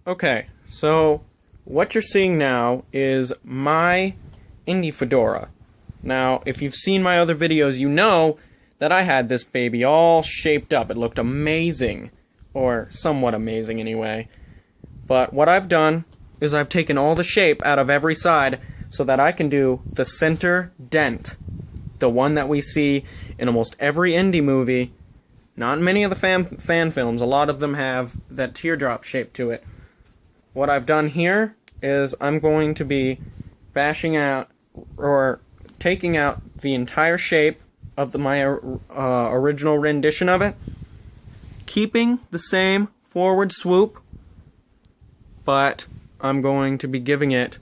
Okay, so what you're seeing now is my Indy fedora. Now, if you've seen my other videos, you know that I had this baby all shaped up. It looked amazing, or somewhat amazing anyway. But what I've done is I've taken all the shape out of every side so that I can do the center dent. The one that we see in almost every Indy movie. Not in many of the fan films. A lot of them have that teardrop shape to it. What I've done here is I'm going to be bashing out, or taking out the entire shape of my original rendition of it, keeping the same forward swoop, but I'm going to be giving it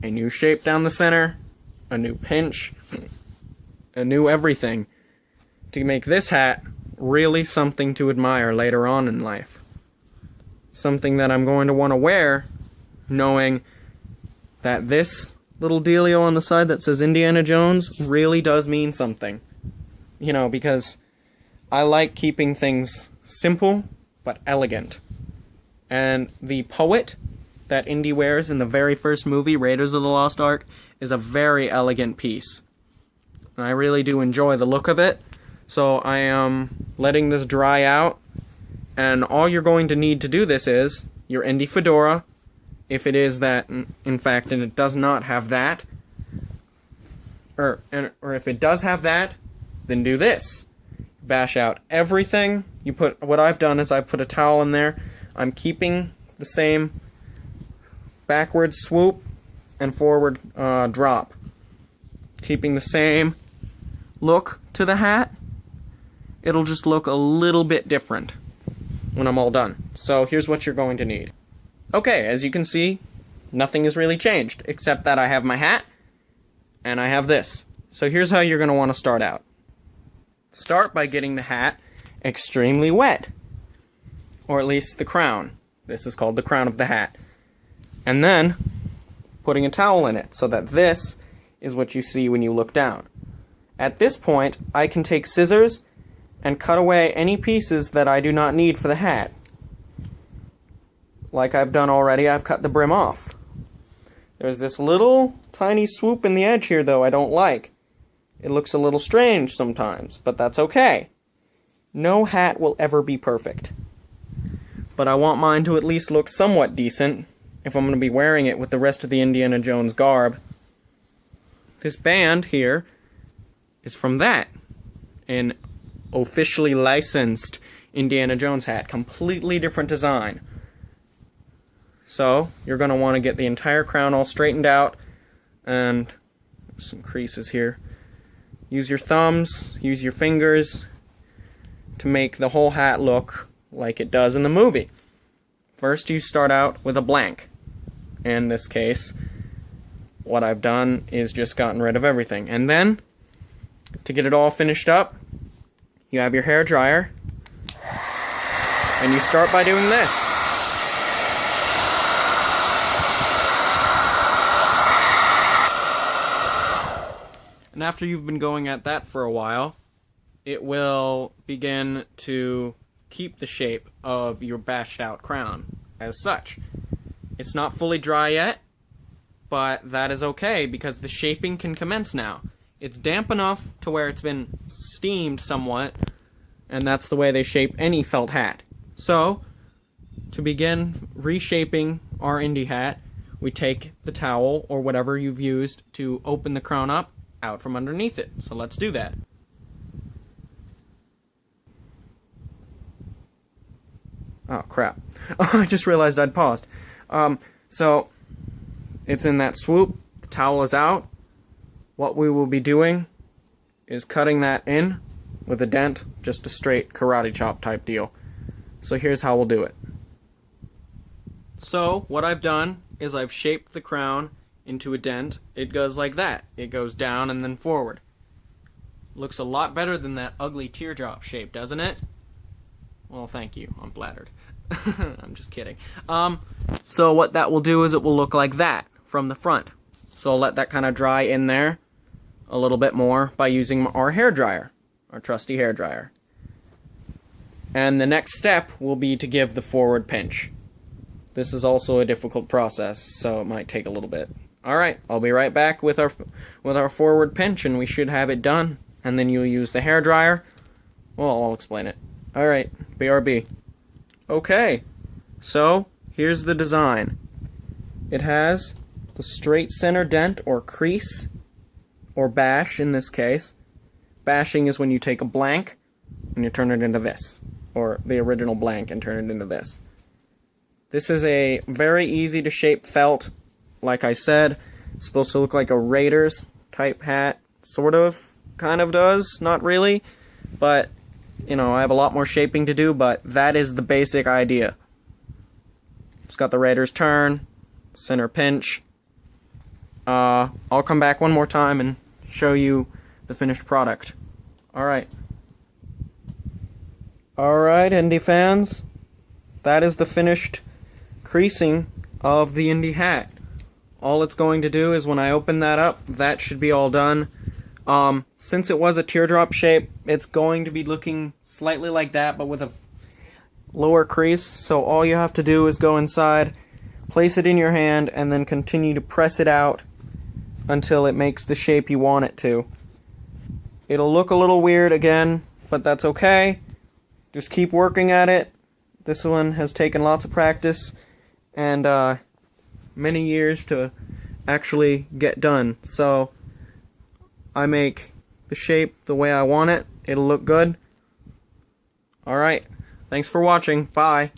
a new shape down the center, a new pinch, a new everything, to make this hat really something to admire later on in life. Something that I'm going to want to wear, knowing that this little dealio on the side that says Indiana Jones really does mean something. You know, because I like keeping things simple but elegant. And the poet that Indy wears in the very first movie, Raiders of the Lost Ark, is a very elegant piece. And I really do enjoy the look of it. So I am letting this dry out. And all you're going to need to do this is your Indy fedora, if it is that, in fact, and it does not have that, or if it does have that, then do this. Bash out everything. What I've done is I've put a towel in there. I'm keeping the same backward swoop and forward drop. Keeping the same look to the hat. It'll just look a little bit different when I'm all done. So here's what you're going to need. Okay, as you can see, nothing has really changed, except that I have my hat, and I have this. So here's how you're going to want to start out. Start by getting the hat extremely wet, or at least the crown. This is called the crown of the hat. And then putting a towel in it, so that this is what you see when you look down. At this point, I can take scissors and cut away any pieces that I do not need for the hat. Like I've done already, I've cut the brim off. There's this little tiny swoop in the edge here, though, I don't like. It looks a little strange sometimes, but that's okay. No hat will ever be perfect. But I want mine to at least look somewhat decent if I'm going to be wearing it with the rest of the Indiana Jones garb. This band here is from that. An officially licensed Indiana Jones hat. Completely different design. So, you're going to want to get the entire crown all straightened out, and some creases here. Use your thumbs, use your fingers to make the whole hat look like it does in the movie. First, you start out with a blank. In this case, what I've done is just gotten rid of everything. And then, to get it all finished up, you have your hair dryer, and you start by doing this. And after you've been going at that for a while, it will begin to keep the shape of your bashed out crown as such. It's not fully dry yet, but that is okay because the shaping can commence now. It's damp enough to where it's been steamed somewhat, and that's the way they shape any felt hat. So, to begin reshaping our Indy hat, we take the towel or whatever you've used to open the crown up out from underneath it. So let's do that. Oh, crap. I just realized I'd paused. So, it's in that swoop. The towel is out. What we will be doing is cutting that in with a dent, just a straight karate chop type deal. So here's how we'll do it. So, what I've done is I've shaped the crown into a dent. It goes like that. It goes down and then forward. Looks a lot better than that ugly teardrop shape, doesn't it? Well, thank you. I'm flattered. I'm just kidding. So what that will do is it will look like that from the front. So I'll let that kind of dry in there a little bit more by using our hairdryer, our trusty hairdryer. And the next step will be to give the forward pinch. This is also a difficult process, so it might take a little bit. Alright, I'll be right back with our forward pinch, and we should have it done. And then you'll use the hairdryer. Well, I'll explain it. Alright, BRB. Okay, so here's the design. It has the straight center dent or crease, or bash in this case. Bashing is when you take a blank and you turn it into this, or the original blank and turn it into this. This is a very easy to shape felt. Like I said, it's supposed to look like a Raiders type hat. Sort of, kind of does, not really. But, you know, I have a lot more shaping to do, but that is the basic idea. It's got the Raiders turn, center pinch. I'll come back one more time and show you the finished product. Alright. Alright, Indy fans. That is the finished creasing of the Indy hat. All it's going to do is when I open that up, that should be all done. Since it was a teardrop shape, it's going to be looking slightly like that, but with a lower crease. So all you have to do is go inside, place it in your hand, and then continue to press it out until it makes the shape you want it to. It'll look a little weird again, but that's okay. Just keep working at it. This one has taken lots of practice and many years to actually get done. So I make the shape the way I want it. It'll look good. Alright, thanks for watching. Bye.